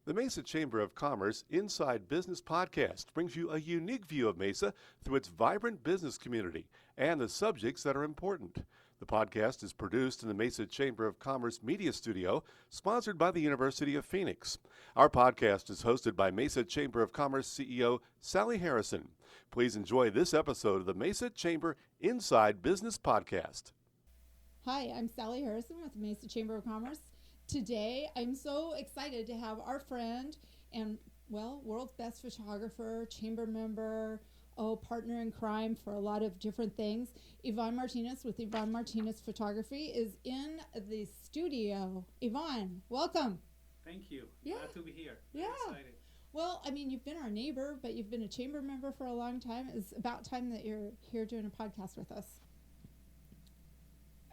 The Mesa Chamber of Commerce Inside Business Podcast brings you a unique view of Mesa through its vibrant business community and the subjects that are important. The podcast is produced in the Mesa Chamber of Commerce Media Studio, sponsored by the University of Phoenix. Our podcast is hosted by Mesa Chamber of Commerce CEO Sally Harrison. Please enjoy this episode of the Mesa Chamber Inside Business Podcast. Hi, I'm Sally Harrison with the Mesa Chamber of Commerce. Today, I'm so excited to have our friend and, world's best photographer, chamber member, partner in crime for a lot of different things. Ivan Martinez with Ivan Martinez Photography is in the studio. Ivan, welcome. Thank you. Yeah. Glad to be here. Yeah. Excited. Well, I mean, you've been our neighbor, but you've been a chamber member for a long time. It's about time that you're here doing a podcast with us.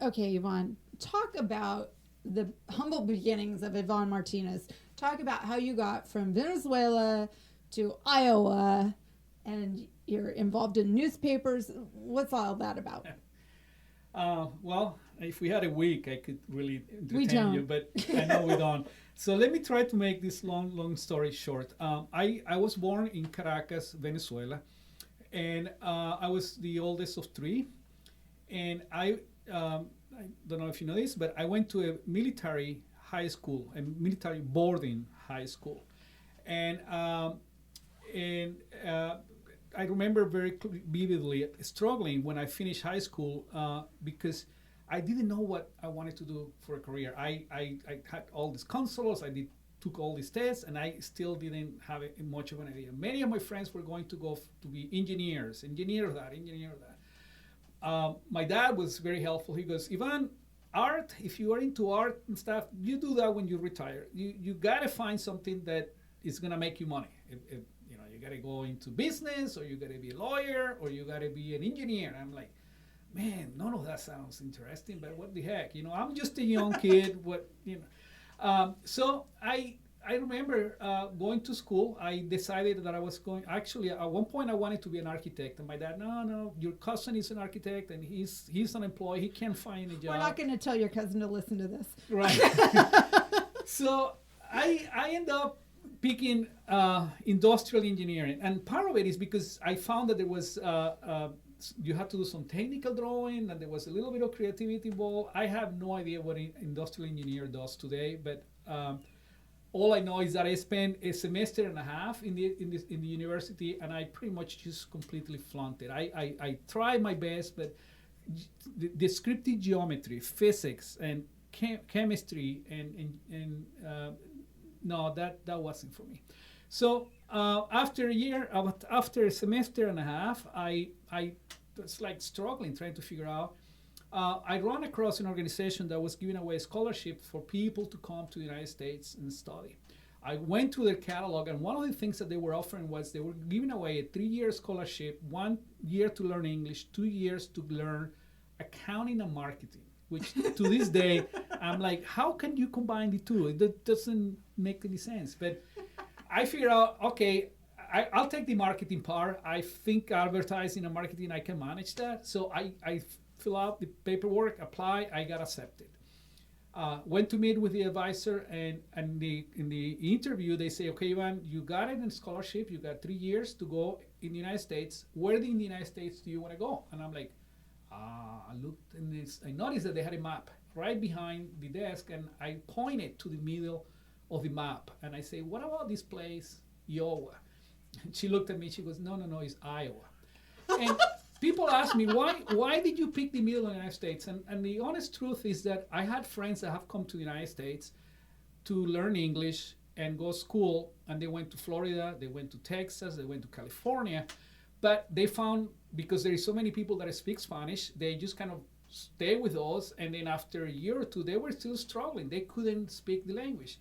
Okay, Ivan, talk about the humble beginnings of Ivan Martinez. Talk about how you got from Venezuela to Iowa, and you're involved in newspapers. What's all that about? Well, if we had a week, I could really We entertain don't. you, but I know we don't. So let me try to make this long story short. I was born in Caracas, Venezuela, and I was the oldest of three. And I don't know if you know this, but I went to a military high school, a military boarding high school. And I remember very vividly struggling when I finished high school because I didn't know what I wanted to do for a career. I had all these consoles, took all these tests, and I still didn't have much of an idea. Many of my friends were going to go to be engineer that. My dad was very helpful. He goes, Ivan, art, if you are into art and stuff, you do that when you retire. You gotta find something that is gonna make you money. You gotta go into business, or you gotta be a lawyer, or you gotta be an engineer. I'm like, man, none of that sounds interesting, but what the heck? I'm just a young kid. So I remember going to school. I decided that I was going, actually, at one point I wanted to be an architect. And my dad, no, your cousin is an architect and he's unemployed. He can't find a job. We're not going to tell your cousin to listen to this. Right. So I end up picking industrial engineering. And part of it is because I found that there was, you had to do some technical drawing and there was a little bit of creativity involved. I have no idea what an industrial engineer does today, but all I know is that I spent a semester and a half in the university, and I pretty much just completely flunked it. I tried my best, but descriptive geometry, physics, and chemistry, and no, that wasn't for me. So after a semester and a half, I was like struggling, trying to figure out. I ran across an organization that was giving away scholarships for people to come to the United States and study. I went to their catalog, and one of the things that they were offering was they were giving away a 3-year scholarship, 1 year to learn English, 2 years to learn accounting and marketing, which to this day, I'm like, how can you combine the two? It doesn't make any sense. But I figured out, okay, I'll take the marketing part. I think advertising and marketing, I can manage that. So I fill out the paperwork, apply, I got accepted. Went to meet with the advisor, and in the interview, they say, okay, Ivan, you got it in scholarship, you got 3 years to go in the United States. Where in the United States do you want to go? And I'm like, I looked in this, I noticed that they had a map right behind the desk, and I pointed to the middle of the map, and I say, what about this place, Iowa? And she looked at me, she goes, no, it's Iowa. And people ask me, why did you pick the middle of the United States? And the honest truth is that I had friends that have come to the United States to learn English and go to school, and they went to Florida, they went to Texas, they went to California, but they found, because there is so many people that speak Spanish, they just kind of stay with us, and then after a year or two, they were still struggling. They couldn't speak the language.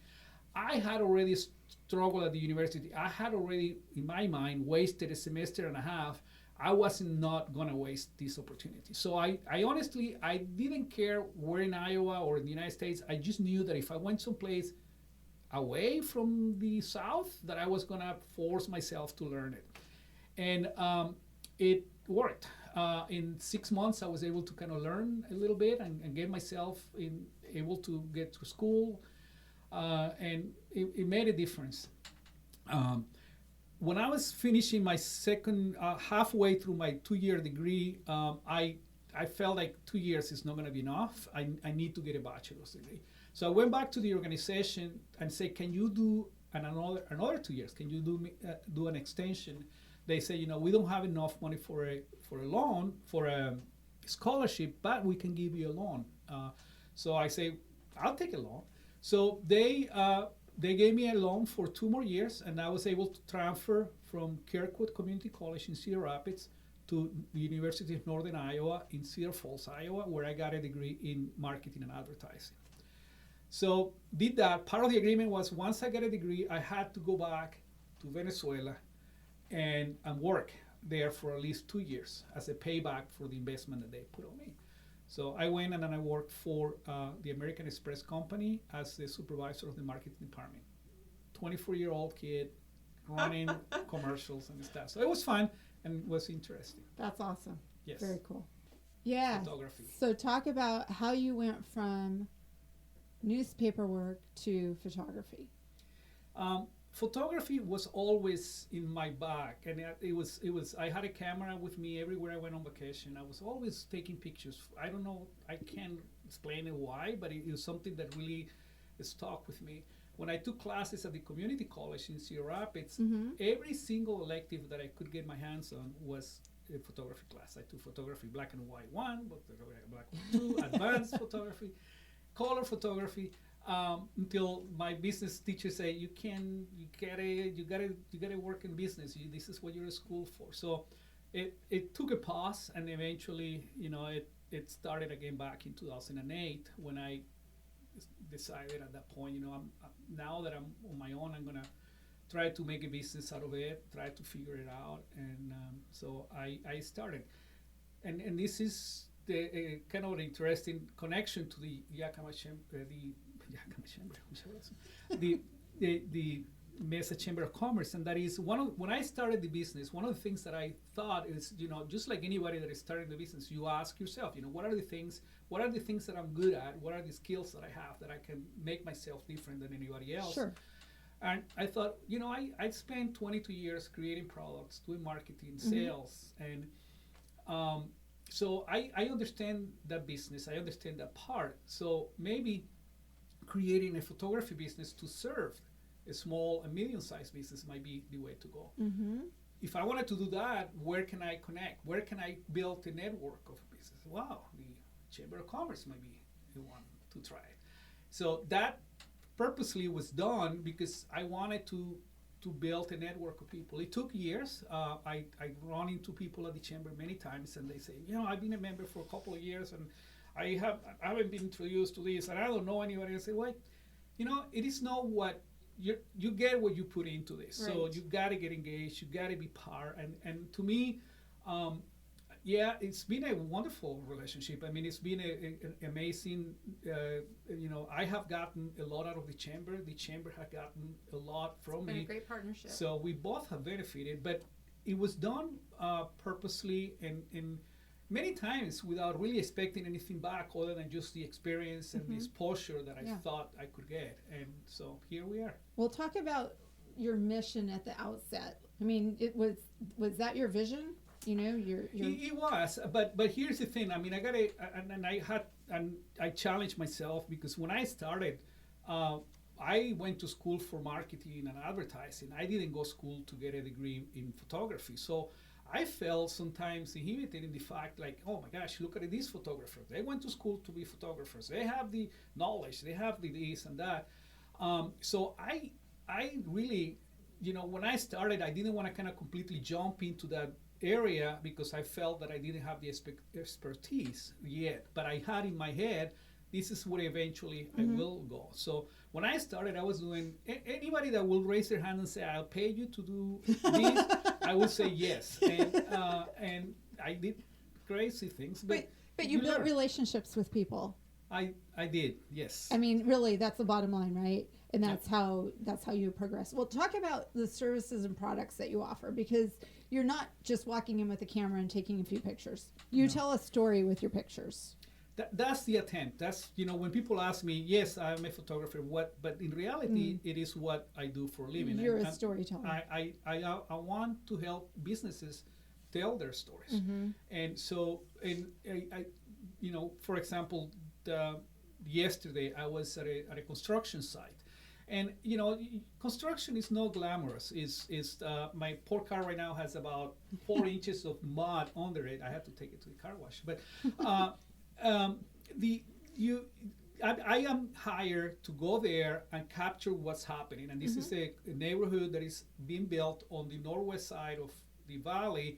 I had already struggled at the university. I had already, in my mind, wasted a semester and a half. I was not going to waste this opportunity. So I honestly, I didn't care where in Iowa or in the United States. I just knew that if I went someplace away from the South, that I was going to force myself to learn it. And it worked. In 6 months, I was able to kind of learn a little bit and get myself able to get to school. and it made a difference. When I was finishing my second, halfway through my 2-year degree, I felt like 2 years is not going to be enough. I need to get a bachelor's degree. So I went back to the organization and said, can you do another 2 years? Can you do an extension? They say, we don't have enough money for a loan, for a scholarship, but we can give you a loan. So I say, I'll take a loan. So they gave me a loan for 2 more years, and I was able to transfer from Kirkwood Community College in Cedar Rapids to the University of Northern Iowa in Cedar Falls, Iowa, where I got a degree in marketing and advertising. So did that. Part of the agreement was once I got a degree, I had to go back to Venezuela and work there for at least 2 years as a payback for the investment that they put on me. So I went and then I worked for the American Express company as the supervisor of the marketing department. 24-year-old kid running commercials and stuff. So it was fun and it was interesting. That's awesome. Yes. Very cool. Yeah. Photography. So talk about how you went from newspaper work to photography. Photography was always in my bag, and it was. I had a camera with me everywhere I went on vacation. I was always taking pictures. I don't know. I can't explain why, but it was something that really stuck with me. When I took classes at the community college in Cedar Rapids, every single elective that I could get my hands on was a photography class. I took photography black and white 1, black and white 2, advanced photography, color photography. Until my business teacher said, you gotta work in business. This is what you're in school for. So it took a pause, and eventually, it started again back in 2008 when I decided at that point, now that I'm on my own, I'm gonna try to make a business out of it, try to figure it out, and so I started, and this is the kind of an interesting connection to the Yakima Chamber, the Mesa Chamber of Commerce, and that is when I started the business, one of the things that I thought is, just like anybody that is starting the business, you ask yourself, what are the things that I'm good at? What are the skills that I have that I can make myself different than anybody else? Sure. And I thought, I spent 22 years creating products, doing marketing, sales, and so I understand that business. I understand that part. So maybe creating a photography business to serve a small and medium-sized business might be the way to go. If I wanted to do that, where can I connect? Where can I build a network of business? Wow, the Chamber of Commerce might be the one to try it. So that purposely was done because I wanted to build a network of people. It took years. I run into people at the chamber many times, and they say, I've been a member for a couple of years, and I haven't been introduced to this, and I don't know anybody. I say, well, it is not what you get what you put into this. Right. So you got to get engaged. You got to be part. And to me, it's been a wonderful relationship. I mean, it's been an amazing. I have gotten a lot out of the chamber. The chamber has gotten a lot from me. It's been a great partnership. So we both have benefited, but it was done purposely and many times without really expecting anything back other than just the experience and the exposure that I thought I could get. And so here we are. Well, talk about your mission at the outset. I mean, was that your vision? It was, but here's the thing. I mean, I challenged myself because when I started, I went to school for marketing and advertising. I didn't go to school to get a degree in photography. So I felt sometimes inhibited in the fact, like, oh my gosh, look at these photographers. They went to school to be photographers. They have the knowledge. They have the this and that. So I really, when I started, I didn't want to kind of completely jump into that area because I felt that I didn't have the expertise yet. But I had in my head, this is where eventually I will go. So when I started, I was doing, anybody that will raise their hand and say, I'll pay you to do this, I would say yes. And I did crazy things. But you built relationships with people. I did, yes. I mean, really, that's the bottom line, right? And that's how you progress. Well, talk about the services and products that you offer, because you're not just walking in with a camera and taking a few pictures. You tell a story with your pictures. that's the attempt. That's, when people ask me, yes, I'm a photographer, what, but in reality, it is what I do for a living. You're And a storyteller. I want to help businesses tell their stories. And so, for example, yesterday I was at a construction site. And construction is not glamorous. My poor car right now has about 4 inches of mud under it. I have to take it to the car wash. But I am hired to go there and capture what's happening. And this is a neighborhood that is being built on the northwest side of the valley,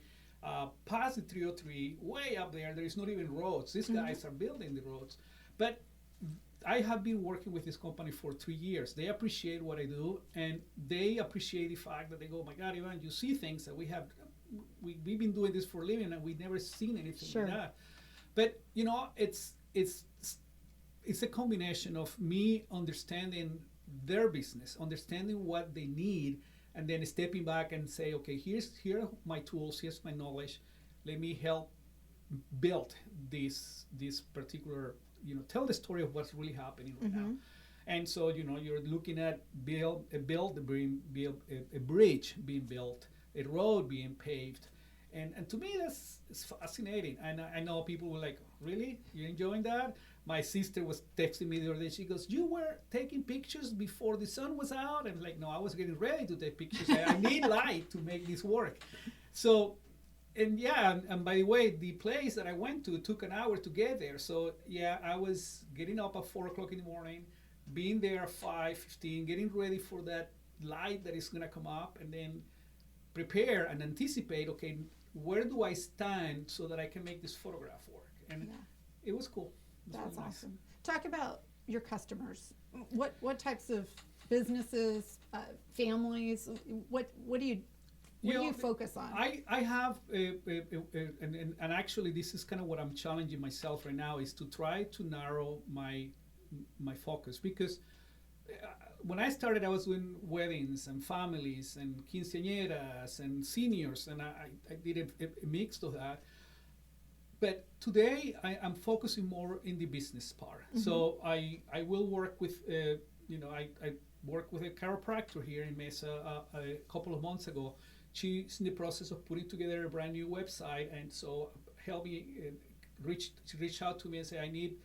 past the 303, way up there. There is not even roads. These guys are building the roads. But I have been working with this company for 3 years. They appreciate what I do, and they appreciate the fact that they go, "My God, Ivan, you see things that we've been doing this for a living, and we've never seen anything like that." But it's a combination of me understanding their business, understanding what they need, and then stepping back and say, "Okay, here are my tools, here's my knowledge. Let me help build this particular." Tell the story of what's really happening right now. And so, you're looking at a bridge being built, a road being paved. And to me, it's fascinating. And I know people were like, "Really? You're enjoying that?" My sister was texting me the other day. She goes, "You were taking pictures before the sun was out?" And I'm like, "No, I was getting ready to take pictures. I need light to make this work." So, and by the way, the place that I went to took an hour to get there. So yeah, I was getting up at 4:00 in the morning, being there at 5:15, getting ready for that light that is gonna come up, and then prepare and anticipate. Okay, where do I stand so that I can make this photograph work? And it was cool. That's really awesome. Nice. Talk about your customers. What types of businesses, families? What do you focus on? I have, and actually this is kind of what I'm challenging myself right now, is to try to narrow my focus, because when I started, I was doing weddings and families and quinceañeras and seniors, and I did a mix of that. But today I'm focusing more in the business part. So I will work with, I worked with a chiropractor here in Mesa a couple of months ago. She's in the process of putting together a brand new website, and so help me reach out to me and say, "I need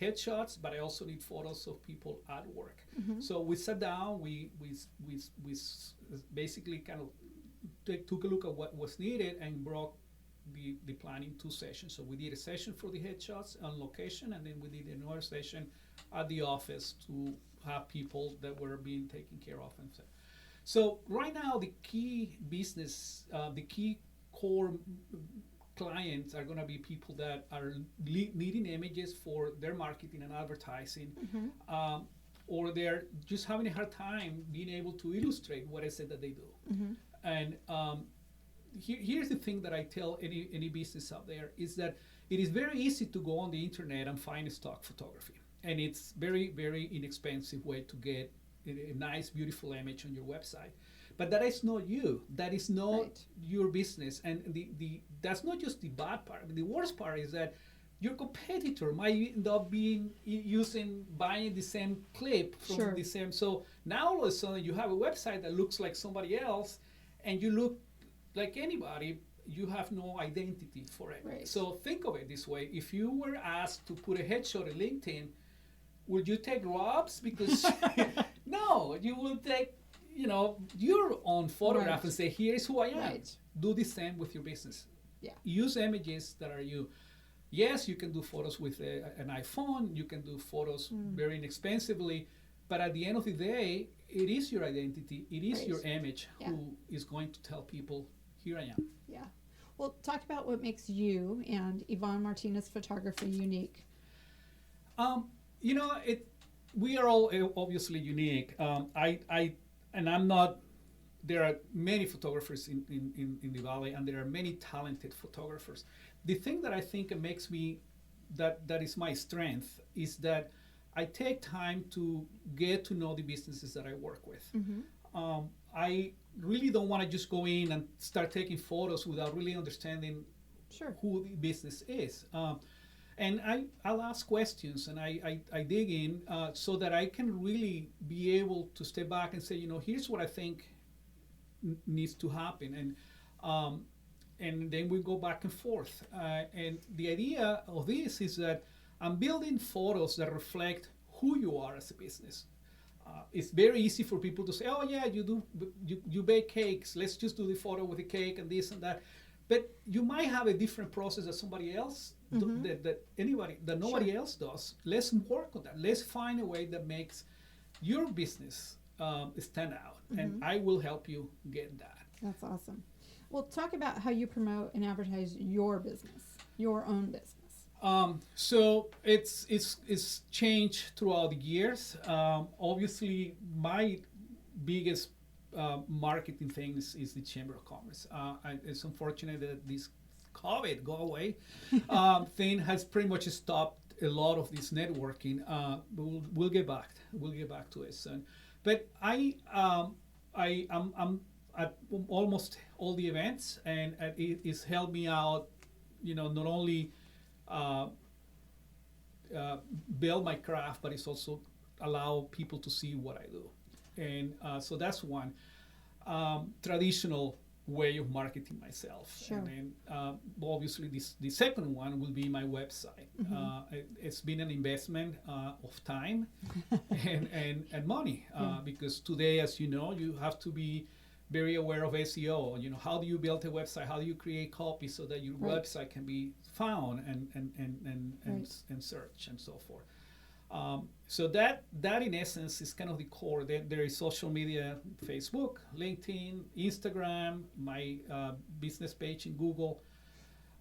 headshots, but I also need photos of people at work." So we sat down, we basically kind of took a look at what was needed and broke the plan in 2 sessions. So we did a session for the headshots on location, and then we did another session at the office to have people that were being taken care of. And so right now, the key business, the key core clients are going to be people that are needing images for their marketing and advertising, or they're just having a hard time being able to illustrate what I said that they do. And here's the thing that I tell any business out there, is that it is very easy to go on the internet and find stock photography. And it's very, very inexpensive way to get a nice, beautiful image on your website. But that is not you. That is not your business. And that's not just the bad part. I mean, the worst part is that your competitor might end up buying the same clip from the same. So now all of a sudden you have a website that looks like somebody else, and you look like anybody. You have no identity for it. So think of it this way: if you were asked to put a headshot in LinkedIn, would you take Rob's? Because no, you will take your own photograph and say, "Here's who I am." Do the same with your business. Use images that are you. Yes, you can do photos with an iPhone. You can do photos very inexpensively, but at the end of the day, it is your identity. It is your image who is going to tell people, "Here I am." Yeah. Well, talk about what makes you and Ivan Martinez Photography unique. We are all obviously unique. I'm not. There are many photographers in the valley, and there are many talented photographers. The thing that I think makes me that is my strength is that I take time to get to know the businesses that I work with. I really don't want to just go in and start taking photos without really understanding who the business is. And I'll ask questions, and I dig in so that I can really be able to step back and say, here's what I think needs to happen. And then we go back and forth. And the idea of this is that I'm building photos that reflect who you are as a business. It's very easy for people to say, oh yeah, you bake cakes, let's just do the photo with the cake and this and that. But you might have a different process that somebody else, that nobody else does. Let's work on that. Let's find a way that makes your business stand out, and I will help you get that. That's awesome. Well, talk about how you promote and advertise your business, your own business. So it's changed throughout the years. Obviously, my biggest marketing thing is the Chamber of Commerce. It's unfortunate that this COVID go away thing has pretty much stopped a lot of this networking. We'll get back. We'll get back to it soon. But I'm at almost all the events, and it's helped me out. Not only build my craft, but it's also allow people to see what I do. And so that's one traditional way of marketing myself. Sure. And then obviously the second one will be my website. It's been an investment of time and money because today, as you know, you have to be very aware of SEO. How do you build a website? How do you create copy so that your website can be found and search and so forth? So that in essence is kind of the core. There is social media, Facebook, LinkedIn, Instagram, my business page in Google,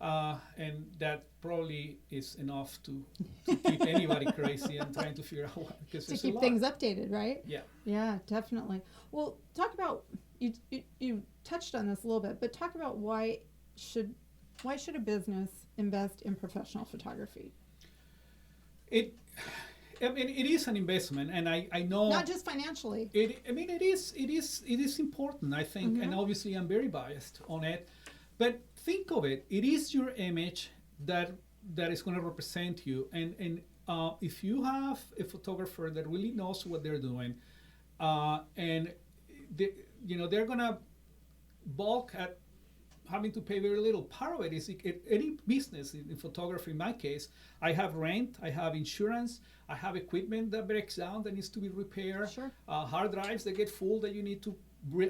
and that probably is enough to keep anybody crazy and trying to figure out what. To keep things updated, right? Yeah. Yeah, definitely. Well, talk about you touched on this a little bit, but talk about why should a business invest in professional photography? It is an investment, and I know not just financially. It is important, I think, and obviously I'm very biased on it. But think of it; it is your image that is going to represent you, and if you have a photographer that really knows what they're doing, and they're going to balk at having to pay very little. Part of it is any business in photography. In my case, I have rent, I have insurance, I have equipment that breaks down that needs to be repaired, hard drives that get full that you need to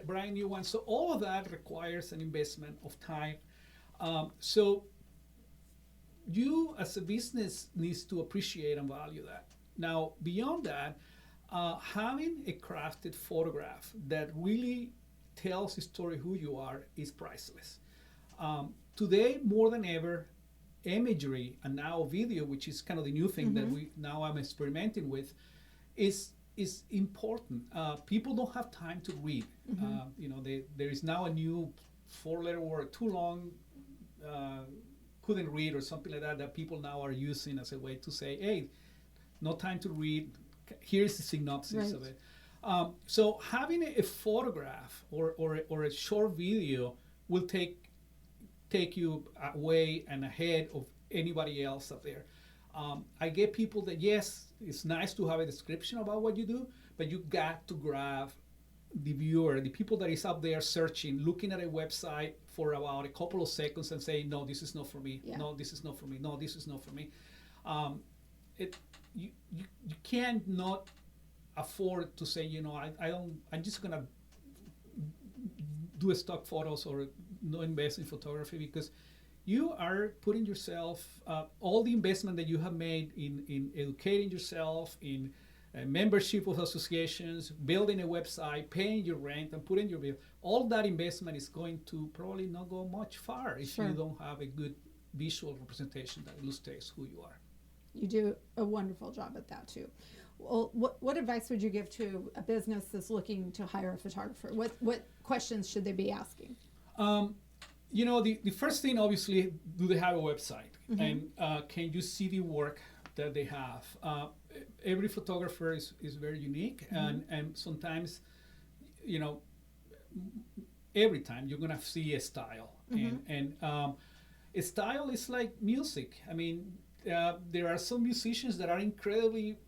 buy new ones. So all of that requires an investment of time. So you as a business needs to appreciate and value that. Now, beyond that, having a crafted photograph that really tells a story who you are is priceless. Today, more than ever, imagery and now video, which is kind of the new thing that I'm experimenting with, is important. People don't have time to read. There is now a new four-letter word, too long, couldn't read, or something like that people now are using as a way to say, hey, no time to read. Here's the synopsis of it. So having a photograph or a short video will take you away and ahead of anybody else up there. I get people that, yes, it's nice to have a description about what you do, but you got to grab the viewer, the people that is up there searching, looking at a website for about a couple of seconds and saying, no, this is not for me. No, this is not for me. No, this is not for me. You can't not afford to say, I'm just gonna do a stock photos or no invest in photography, because you are putting yourself, all the investment that you have made in educating yourself, in membership with associations, building a website, paying your rent, and putting your bill. All that investment is going to probably not go much far if you don't have a good visual representation that illustrates who you are. You do a wonderful job at that too. Well, what advice would you give to a business that's looking to hire a photographer? What questions should they be asking? The first thing, obviously, do they have a website? And can you see the work that they have? Every photographer is very unique, and sometimes, every time you're gonna see a style, and a style is like music. I mean, there are some musicians that are incredibly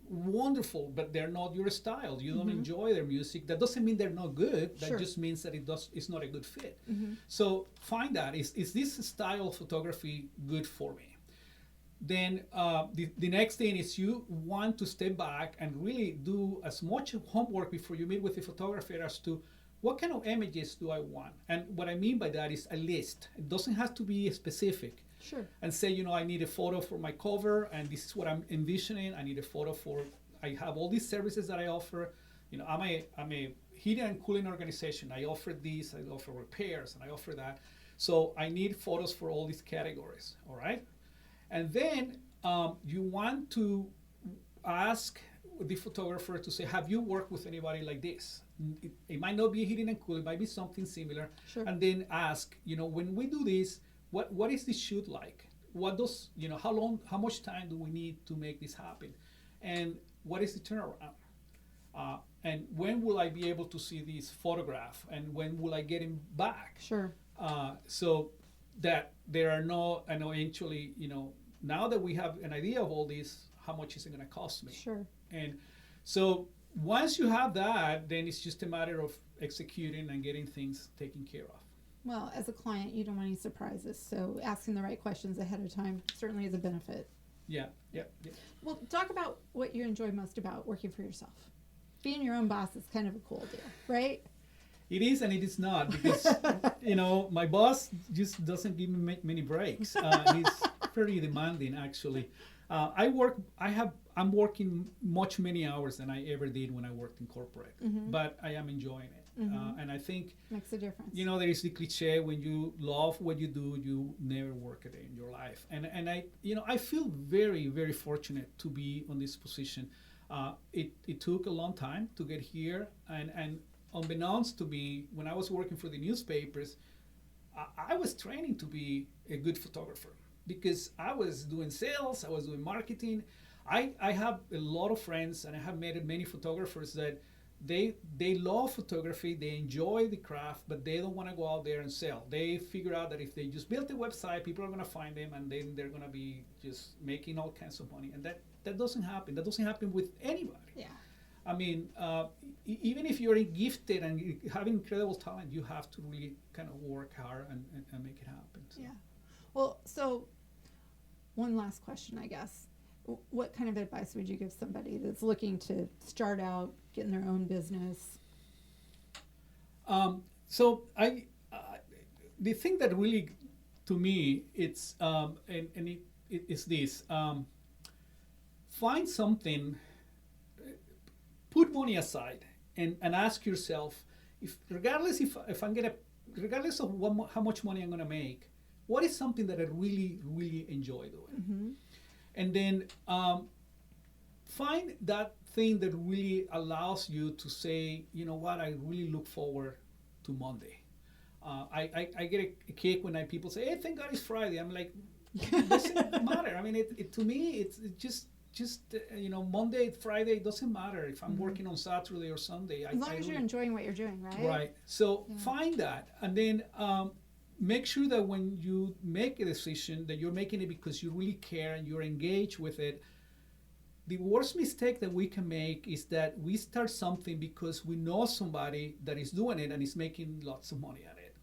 wonderful, but they're not your style. You don't enjoy their music. That doesn't mean they're not good. That just means that it's not a good fit. So find that. Is this style of photography good for me? Then the next thing is you want to step back and really do as much homework before you meet with the photographer as to what kind of images do I want. And what I mean by that is a list. It doesn't have to be specific. Sure. And say, you know, I need a photo for my cover, and this is what I'm envisioning. I need a photo for, I have all these services that I offer. You know, I'm a heating and cooling organization. I offer these, I offer repairs, and I offer that. So I need photos for all these categories, all right? And then you want to ask the photographer to say, have you worked with anybody like this? It might not be heating and cooling, it might be something similar. Sure. And then ask, you know, when we do this, what is this shoot like? What does, you know, how much time do we need to make this happen? And what is the turnaround? And when will I be able to see this photograph? And when will I get him back? Sure. So that there are no, I know eventually, you know, now that we have an idea of all this, how much is it going to cost me? Sure. And so once you have that, then it's just a matter of executing and getting things taken care of. Well, as a client, you don't want any surprises, so asking the right questions ahead of time certainly is a benefit. Yeah. Well, talk about what you enjoy most about working for yourself. Being your own boss is kind of a cool deal, right? It is and it is not, because you know, my boss just doesn't give me many breaks. He's pretty demanding, actually. I'm working much many hours than I ever did when I worked in corporate, but I am enjoying it. And I think makes a difference. You know, there is the cliche, when you love what you do, you never work a day in your life. And I, you know, I feel very, very fortunate to be on this position. It took a long time to get here, and unbeknownst to me, when I was working for the newspapers, I was training to be a good photographer because I was doing sales, I was doing marketing. I have a lot of friends, and I have met many photographers that they love photography, they enjoy the craft, but they don't want to go out there and sell. They figure out that if they just build a website, people are going to find them, and then they're going to be just making all kinds of money. And that doesn't happen. That doesn't happen with anybody. Yeah. I mean, even if you're gifted and you have incredible talent, you have to really kind of work hard and make it happen. So. Yeah. Well, so one last question, I guess. What kind of advice would you give somebody that's looking to start out, getting their own business? So the thing that really, to me, it's it's this: find something, put money aside, and ask yourself, regardless of how much money I'm gonna make, what is something that I really, really enjoy doing? And then find that thing that really allows you to say, you know what, I really look forward to Monday. I get a kick when people say, hey, thank God it's Friday. I'm like, it doesn't matter. I mean, to me, it's just you know, Monday, Friday, it doesn't matter if I'm working on Saturday or Sunday. As long as you're enjoying what you're doing, right? Right. So find that, and then make sure that when you make a decision, that you're making it because you really care and you're engaged with it. The worst mistake that we can make is that we start something because we know somebody that is doing it and is making lots of money at it.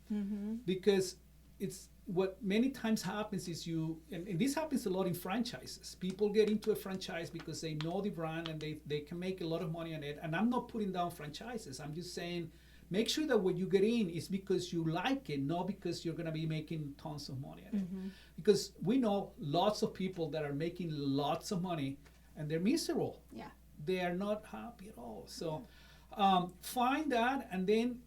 Because it's what many times happens is and this happens a lot in franchises. People get into a franchise because they know the brand and they can make a lot of money on it. And I'm not putting down franchises. I'm just saying, make sure that when you get in is because you like it, not because you're going to be making tons of money at it. Because we know lots of people that are making lots of money and they're miserable. Yeah. They are not happy at all. So find that, and then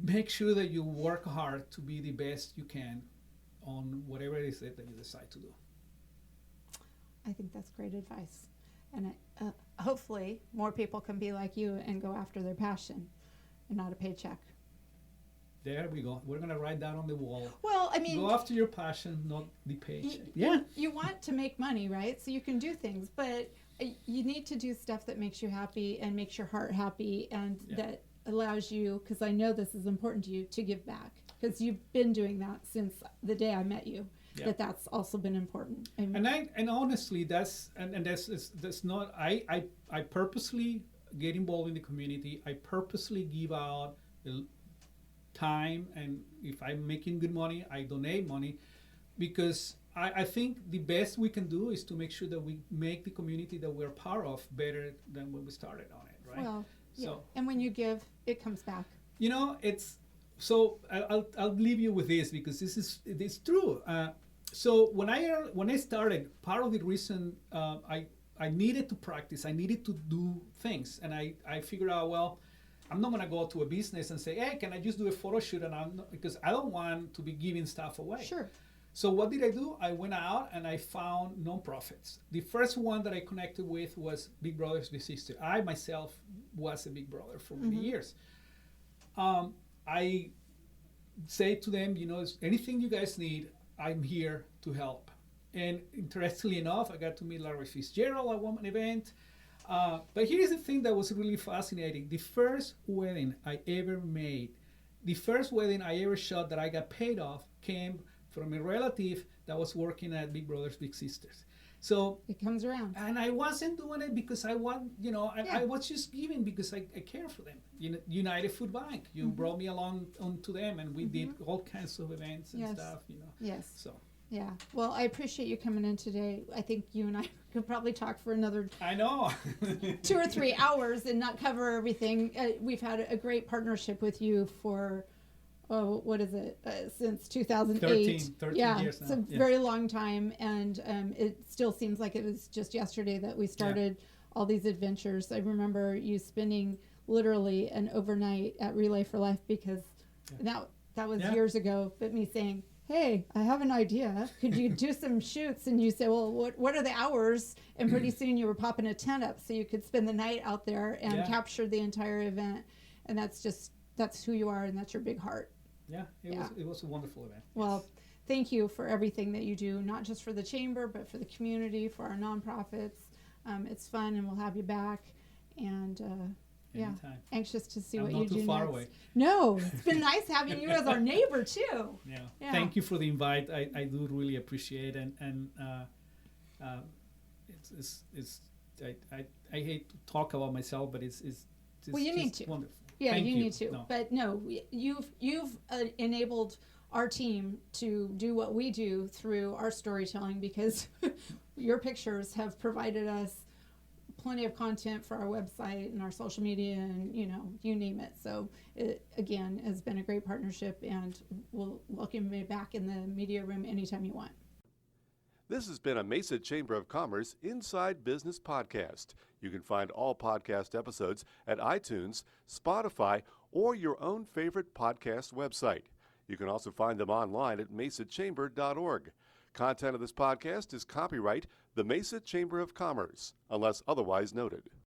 make sure that you work hard to be the best you can on whatever it is that you decide to do. I think that's great advice. And hopefully more people can be like you and go after their passion and not a paycheck. There we go. We're going to write that on the wall. Well, I mean, go after your passion, not the paycheck. You want to make money, right? So you can do things, but you need to do stuff that makes you happy and makes your heart happy, and that allows you, because I know this is important to you, to give back. Because you've been doing that since the day I met you. Yeah. that's also been important. I mean, And honestly, that's not. I purposely get involved in the community. I purposely give out the time, and if I'm making good money, I donate money, because I think the best we can do is to make sure that we make the community that we're part of better than when we started on it, right? well, yeah. So, And when you give, it comes back. it's so I'll leave you with this, because it's true. So when I started, part of the reason I needed to practice, I needed to do things, and I figured out, well, I'm not gonna go to a business and say, hey, can I just do a photo shoot? And because I don't want to be giving stuff away. Sure. So what did I do? I went out and I found nonprofits. The first one that I connected with was Big Brothers Big Sisters. I myself was a big brother for many years. I say to them, anything you guys need, I'm here to help. And interestingly enough, I got to meet Larry Fitzgerald at one event. But here's the thing that was really fascinating. The first wedding I ever made, the first wedding I ever shot that I got paid off, came from a relative that was working at Big Brothers Big Sisters. So It comes around. and I wasn't doing it because I want, I was just giving because I care for them. United Food Bank, you brought me along onto them, and we did all kinds of events and Yes. stuff, Yes. So Yeah. Well, I appreciate you coming in today. I think you and I could probably talk for another I know. 2 or 3 hours and not cover everything. We've had a great partnership with you for, what is it, since 2008. 13 yeah, years now. it's a Yeah. very long time, and it still seems like it was just yesterday that we started all these adventures. I remember you spending literally an overnight at Relay for Life, because that was Yeah. years ago, but me saying, hey, I have an idea. Could you do some shoots? And you say, well, what are the hours? And pretty soon you were popping a tent up so you could spend the night out there and Yeah. capture the entire event. And that's who you are, and that's your big heart. Yeah, it was a wonderful event. Well, Yes. thank you for everything that you do, not just for the chamber, but for the community, for our nonprofits. It's fun, and we'll have you back. And Anytime. anxious to see I'm what not you too do far next. away. No, it's been nice having you as our neighbor too. Yeah. Yeah. Thank you for the invite. I do really appreciate it, and I hate to talk about myself, but it's Well, you need just to. wonderful. Yeah, Thank you need to. No. But no, you've enabled our team to do what we do through our storytelling, because your pictures have provided us plenty of content for our website and our social media, and you name it. So it again has been a great partnership, and we'll welcome you back in the media room anytime you want. This has been a Mesa Chamber of Commerce Inside Business podcast. You can find all podcast episodes at iTunes, Spotify, or your own favorite podcast website. You can also find them online at mesachamber.org. Content of this podcast is copyright the Mesa Chamber of Commerce, unless otherwise noted.